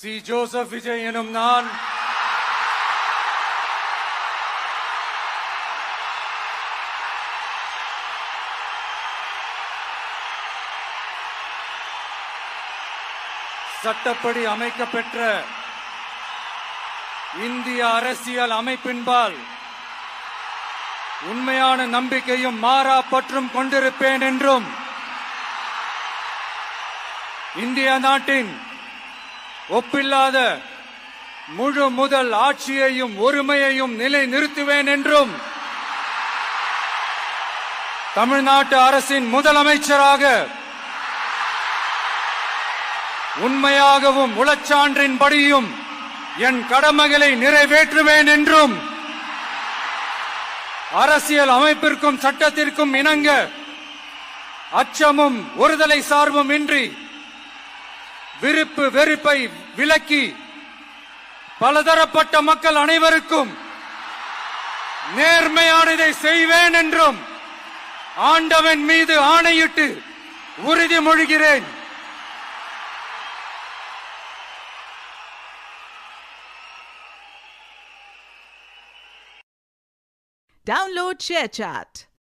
C. Joseph Vijay எனும் நான் சட்டப்படி அமைக்கப்பெற்ற இந்திய அரசியல் அமைப்பின்பால் உண்மையான நம்பிக்கையும் மாறா பற்றும் கொண்டிருப்பேன் என்றும் இந்திய நாட்டின் ஒப்பில்லாத முழு முதல் ஆட்சியையும் ஒருமையையும் நிலைநிறுத்துவேன் என்றும் தமிழ்நாட்டு அரசின் முதலமைச்சராக உண்மையாகவும் உளச்சான்றின்படியும் என் கடமைகளை நிறைவேற்றுவேன் என்றும் அரசியல் அமைப்பிற்கும் சட்டத்திற்கும் இணங்க அச்சமும் ஒருதலை சார்பும் இன்றி விருப்பு வெறுப்பை விலக்கி பலதரப்பட்ட மக்கள் அனைவருக்கும் நேர்மையானதை செய்வேன் என்றும் ஆண்டவன் மீது ஆணையிட்டு உறுதிமொழிகிறேன். Download ShareChat.